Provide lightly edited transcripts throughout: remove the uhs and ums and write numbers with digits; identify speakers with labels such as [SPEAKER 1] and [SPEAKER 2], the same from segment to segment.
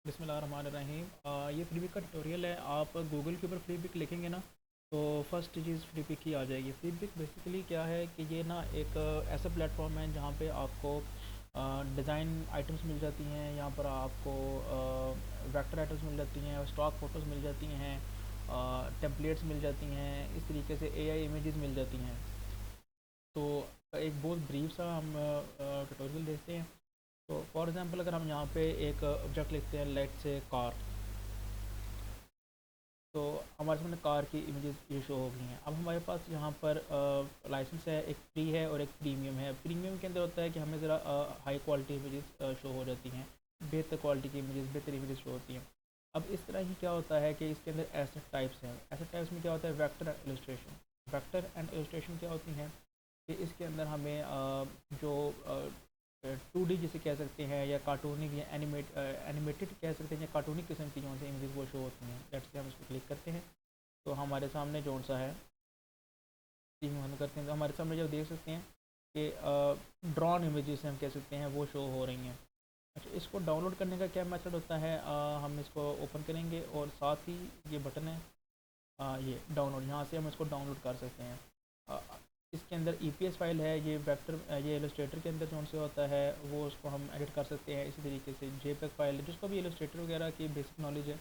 [SPEAKER 1] बिस्मिल्लाहिर्रहमानिर्रहीम। ये free pick का ट्यूटोरियल है। आप गूगल के ऊपर फ्री पिक लिखेंगे ना, तो फर्स्ट चीज़ फ्री पिक ही आ जाएगी। फ्री पिक बेसिकली क्या है कि ये ना एक ऐसा प्लेटफॉर्म है जहाँ पे आपको डिज़ाइन आइटम्स मिल जाती हैं। यहाँ पर आपको वेक्टर आइटम्स मिल जाती हैं, स्टॉक फ़ोटोज़ मिल जाती हैं, टेम्पलेट्स मिल जाती हैं, इस तरीके से एआई इमेजेस मिल जाती हैं। तो एक बहुत ब्रीफ सा हम ट्यूटोरियल देखते हैं। तो फॉर एग्ज़ाम्पल अगर हम यहाँ पे एक ऑब्जेक्ट लिखते हैं, लेट से कार, तो हमारे सामने कार की इमेजेस ये शो हो गई हैं। अब हमारे पास यहाँ पर लाइसेंस है, एक फ्री है और एक प्रीमियम है। प्रीमियम के अंदर होता है कि हमें ज़रा हाई क्वालिटी इमेजेस शो हो जाती हैं, बेहतर क्वालिटी की इमेजेस, बेहतर इमेजेस शो होती हैं। अब इस तरह ही क्या होता है कि इसके अंदर एसेट टाइप्स हैं। एसेट टाइप्स में क्या होता है, vector and illustration. Vector and illustration क्या होती हैं कि इसके अंदर हमें जो 2D जिसे कह सकते हैं, या कार्टूनिक या एनिमेटेड कह सकते हैं, या कार्टूनिक किस्म की जो सी इमेजेस वो शो होती हैं। लेट्स से हम इसको क्लिक करते हैं तो हमारे सामने जो सा है, तीन हम करते हैं तो हमारे सामने जो देख सकते हैं कि ड्रॉन इमेजेस हम कह सकते हैं वो शो हो रही हैं। अच्छा, इसको डाउनलोड करने का क्या मेथड होता है, हम इसको ओपन करेंगे और साथ ही ये बटन है, ये डाउनलोड, यहाँ से हम इसको डाउनलोड कर सकते हैं। अ, इसके अंदर ईपीएस फाइल है, ये वेक्टर ये इलस्ट्रेटर के अंदर जो से होता है वो उसको हम एडिट कर सकते हैं। इसी तरीके से जेपेग फाइल है, जिसको भी इलस्ट्रेटर वगैरह की बेसिक नॉलेज है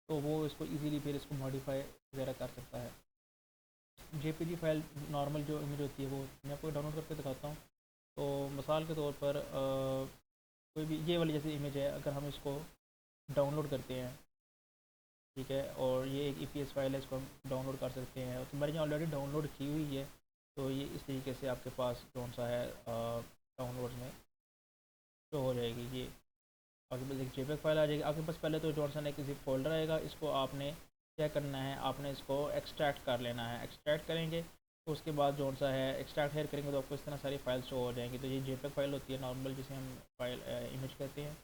[SPEAKER 1] तो वो इसको इजीली फिर इसको मॉडिफाई वगैरह कर सकता है। जेपीजी फाइल नॉर्मल जो इमेज होती है वो मैं आपको डाउनलोड करके दिखाता हूँ। तो मिसाल के तौर पर कोई भी ये वाली जैसे इमेज है, अगर हम इसको डाउनलोड करते हैं, ठीक है, और ये एक ईपीएस फाइल है, इसको हम डाउनलोड कर सकते हैं। तो मैंने ऑलरेडी डाउनलोड की हुई है, तो ये इस तरीके से आपके पास कौन सा है डाउनलोड में तो हो जाएगी। ये आपके पास एक जेपेग फाइल आ जाएगी आपके पास। पहले तो जॉनसन एक जिप फोल्डर आएगा, इसको आपने क्या करना है, आपने इसको एक्सट्रैक्ट कर लेना है। एक्सट्रैक्ट करेंगे तो उसके बाद जौन सा है एक्सट्रैक्ट हेयर करेंगे तो आपको इस तरह सारी फाइल शो हो जाएंगी। तो ये जेपेग फाइल होती है नॉर्मल, जिसे हम फाइल इमेज कहते हैं।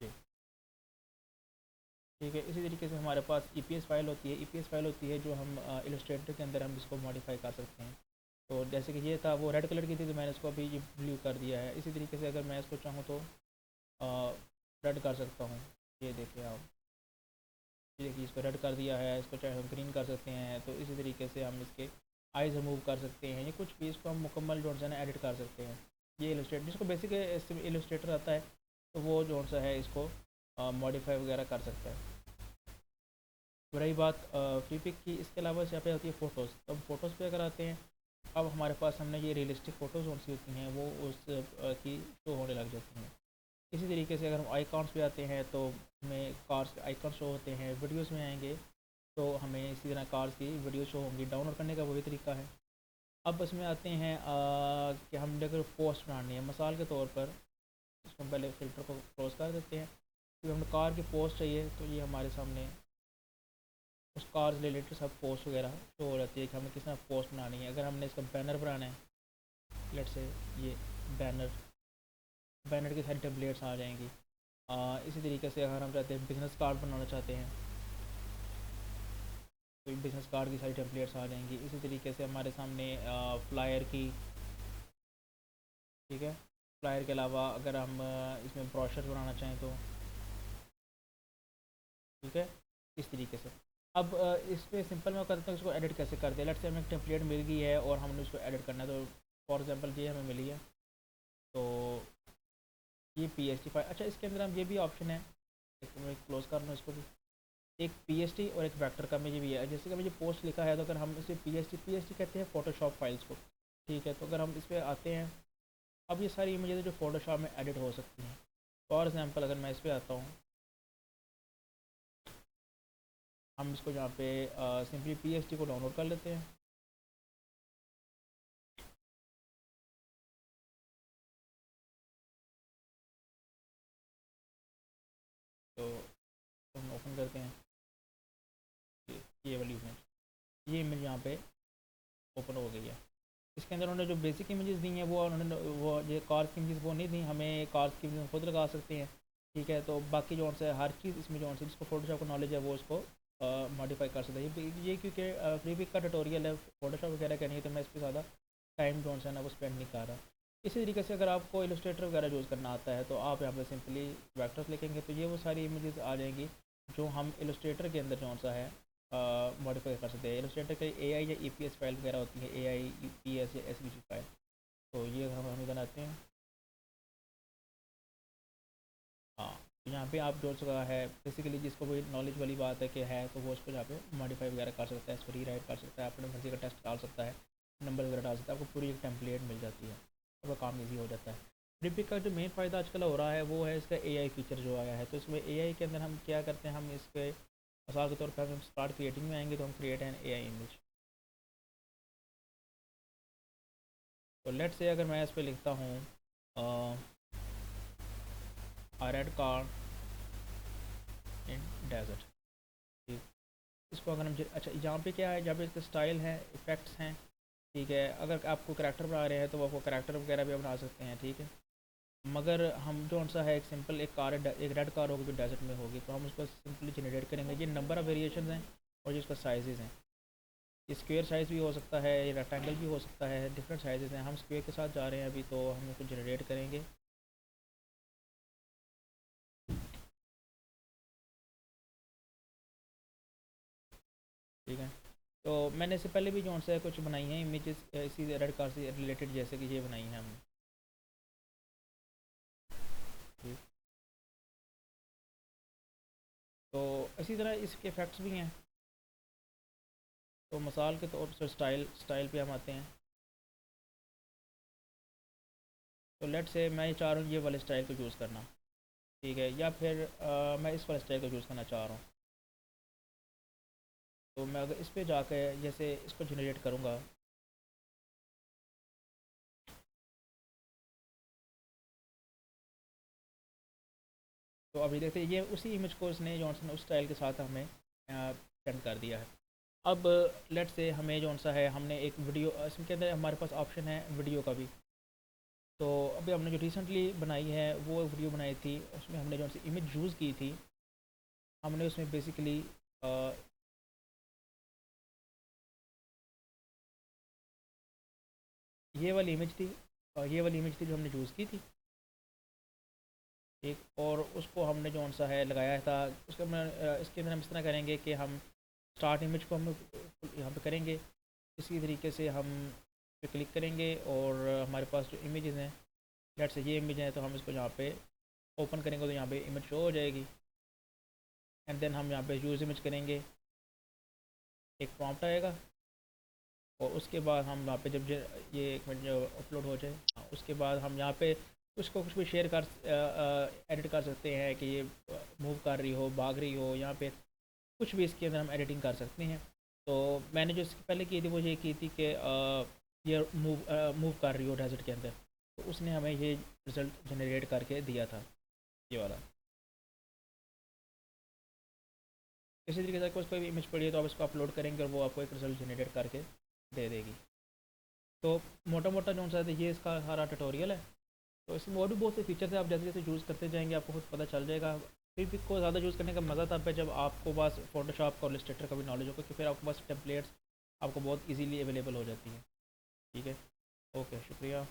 [SPEAKER 1] जी, ठीक है। इसी तरीके से हमारे पास ईपीएस फाइल होती है। ईपीएस फाइल होती है जो हम इलस्ट्रेटर के अंदर हम इसको मॉडिफाई कर सकते हैं। तो जैसे कि ये था, वो रेड कलर की थी तो मैंने इसको अभी ये ब्लू कर दिया है। इसी तरीके से अगर मैं इसको चाहूँ तो रेड कर सकता हूँ। ये देखिए आप, ये देखिए इसको रेड कर दिया है। इसको चाहे हम ग्रीन कर सकते हैं। तो इसी तरीके से हम इसके आइज़ रिमूव कर सकते हैं, या कुछ भी इसको हम मुकम्मल जो है ना एडिट कर सकते हैं। ये इलस्ट्रेटर जिसको बेसिक इलस्ट्रेटर आता है तो वो जो सा है इसको मॉडिफाई वगैरह कर सकता है। तो रही बात फ्री पिक की, इसके अलावा यहाँ पे होती है फ़ोटोज़। तो हम फ़ोटोज़ पे अगर आते हैं, अब हमारे पास हमने ये रियलिस्टिक फ़ोटोज़ कौन सी होती हैं वो उस की शो होने लग जाती हैं। इसी तरीके से अगर हम आइकॉन्स पे आते हैं तो हमें कार्स के आइकॉन शो होते हैं। वीडियोस में आएंगे तो हमें इसी तरह कार्स की वीडियो शो होंगी। डाउनलोड करने का वही तरीका है। अब इसमें आते हैं कि हमने अगर पोस्ट बनानी है, मिसाल के तौर पर इसमें पहले फ़िल्टर को क्लोज कर देते हैं। तो हमें कार की पोस्ट चाहिए तो ये हमारे सामने उस कार से रिलेटेड सब पोस्ट वगैरह शो हो जाती है कि हमें किस तरह पोस्ट बनानी है। अगर हमने इसका बैनर बनाना है, लेट से ये बैनर बैनर की सारी टेम्पलेट्स आ जाएंगी। इसी तरीके से अगर हम चाहते हैं बिज़नेस कार्ड बनाना चाहते हैं तो बिज़नेस कार्ड की सारी टेम्पलेट्स आ जाएंगी। इसी तरीके से हमारे सामने फ्लायर की, ठीक है, फ्लायर के अलावा अगर हम इसमें ब्रोशर बनाना चाहें तो ठीक है, इस तरीके से। अब इस पर सिंपल मैं करता हूँ इसको एडिट कैसे करते हैं। लेट्स से हमें एक टेम्पलेट मिल गई है और हमने उसको एडिट करना है। तो फॉर एग्जांपल ये हमें मिली है, तो ये पीएसटी फाइल। अच्छा, इसके अंदर हम ये भी ऑप्शन है, एक मैं क्लोज कर लूँ इसको भी। एक पीएसटी और एक वेक्टर का मुझे भी है। जैसे कि मुझे पोस्ट लिखा है तो अगर हम इसे पीएसटी कहते हैं फोटोशॉप फाइल्स को, ठीक है। तो अगर हम इस पर आते हैं, अब ये सारी इमेजेस जो फोटोशॉप में एडिट हो सकती हैं। फॉर एग्जांपल अगर मैं इस पर आता हूँ, हम इसको यहाँ पे सिंपली पीएसटी को डाउनलोड कर लेते हैं। तो हम ओपन करते हैं ये वाली इमेज। ये इमेज यहाँ पे ओपन हो गई है। इसके अंदर उन्होंने जो बेसिक इमेजेस दी हैं वो उन्होंने वो ये कार्स की इमेजेस वो नहीं दी हमें। कार्स की इमेजेस खुद लगा सकते हैं, ठीक है। तो बाकी जो है हर चीज़ इसमें जो है जिसको फोटोशॉप का नॉलेज है वो इसको मॉडिफाई कर सकता है। ये क्योंकि फ्री पिक का ट्यूटोरियल है, फोटोशॉप वगैरह का नहीं है, तो मैं इस पर ज़्यादा टाइम जो है ना वो स्पेंड नहीं कर रहा। इसी तरीके से अगर आपको इलस्ट्रेटर वगैरह यूज़ करना आता है तो आप यहाँ पे सिंपली वेक्टर्स लिखेंगे तो ये वो सारी इमेजेस आ जाएंगी जो हम इलस्ट्रेटर के अंदर कौन सा है मॉडिफाई कर सकते हैं। इलस्ट्रेटर के AI या EPS फाइल वगैरह होती है, AI EPS या SVG फाइल। तो ये हम बनाते हैं। हाँ, तो यहाँ पे आप जो सका है बेसिकली जिसको कोई नॉलेज वाली बात है कि है तो वो उसको यहाँ पे मॉडिफाई वगैरह कर सकता है, इसको रीराइट कर सकता है, अपने मर्जी का टेस्ट डाल सकता है, नंबर वगैरह डाल सकता है, आपको पूरी एक टेम्पलेट मिल जाती है, आपका काम ईजी हो जाता है। रिपिक का जो मेन फ़ायदा आजकल हो रहा है वो है इसका AI फीचर जो आया है। तो इसमें AI के अंदर हम क्या करते हैं, हम इसके मिसाल के तौर पर हम स्टार्ट क्रिएटिंग में आएंगे तो हम क्रिएट एन AI इमेज। तो लेट से अगर मैं इस पर लिखता हूँ रेड कार इन डेजर्ट, ठीक। इसको अगर हम अच्छा यहाँ पे क्या है, जहाँ पे इसके स्टाइल हैं, इफ़ेक्ट्स हैं, ठीक है। अगर आपको करैक्टर बना रहे हैं तो आपको करैक्टर वगैरह भी बना सकते हैं, ठीक है। मगर हम जो सा है एक सिंपल एक कार एक रेड कार होगी जो डेजर्ट में होगी तो हम उसको सिंपली जनरेट करेंगे। ये नंबर ऑफ़ वेरिएशन हैं और ये इसका साइज़ हैं। ये स्क्वायर साइज़ भी हो सकता है, ये रेक्टेंगल भी हो सकता है, डिफरेंट साइज़ हैं। हम स्क्वायर के साथ जा रहे हैं अभी, तो हम इसको जनरेट करेंगे, ठीक है। तो मैंने इससे पहले भी जो सा कुछ बनाई हैं इमेजेस इसी रेड कार से रिलेटेड, जैसे कि ये बनाई हैं हमने, ठीक। तो इसी तरह इसके इफ़ेक्ट्स भी हैं। तो मिसाल के तौर पर स्टाइल पे हम आते हैं। तो लेट से मैं चाह रहा हूँ ये वाले स्टाइल को यूज़ करना, ठीक है, या फिर मैं इस वाले स्टाइल को यूज़ करना चाह रहा हूँ। तो मैं अगर इस पे जाकर जैसे इसको जनरेट करूँगा, तो अभी देखते हैं ये उसी इमेज को इसने जॉनसन उस स्टाइल के साथ हमें सेंड कर दिया है। अब लेट से हमें जौन सा है, हमने एक वीडियो इसके अंदर हमारे पास ऑप्शन है वीडियो का भी। तो अभी हमने जो रिसेंटली बनाई है वो वीडियो बनाई थी, उसमें हमने जौन सी इमेज यूज़ की थी, हमने उसमें बेसिकली ये वाली इमेज थी, ये वाली इमेज थी जो हमने यूज़ की थी, ठीक। और उसको हमने जौन सा है लगाया था उसके इसके अंदर हम इस तरह करेंगे कि हम स्टार्ट इमेज को हम यहाँ पे करेंगे, इसी तरीके से हम पे क्लिक करेंगे और हमारे पास जो इमेजेस हैं, लेट से ये इमेज है तो हम इसको यहाँ पे ओपन करेंगे तो यहाँ पे इमेज शो हो जाएगी। एंड देन हम यहाँ पे यूज़ इमेज करेंगे, एक प्रॉम्प्ट आएगा और उसके बाद हम यहाँ पे जब ये एक मिनट जो अपलोड हो जाए, उसके बाद हम यहाँ पे उसको कुछ भी शेयर कर एडिट कर सकते हैं कि ये मूव कर रही हो, भाग रही हो, यहाँ पे कुछ भी इसके अंदर हम एडिटिंग कर सकते हैं। तो मैंने जो इसके पहले की थी वो ये की थी कि ये मूव कर रही हो डेजर्ट के अंदर, तो उसने हमें ये रिज़ल्ट जनरेट करके दिया था, ये वाला। इसी तरीके से कोई भी इमेज पड़ी है तो आप इसको अपलोड करेंगे और वो आपको एक रिज़ल्ट जनरेट करके दे देगी। तो मोटा मोटा जो सा ये इसका सारा ट्यूटोरियल है। तो इसमें और भी बहुत से फीचर्स हैं, आप जैसे जैसे यूज़ करते जाएंगे आपको खुद पता चल जाएगा। फिर भी को ज़्यादा यूज़ करने का मज़ा तब है जब आपको बस फोटोशॉप का और इलस्ट्रेटर का भी नॉलेज होगा, कि फिर आपके पास टेम्पलेट्स आपको बहुत इजीली अवेलेबल हो जाती हैं, ठीक है। ओके, शुक्रिया।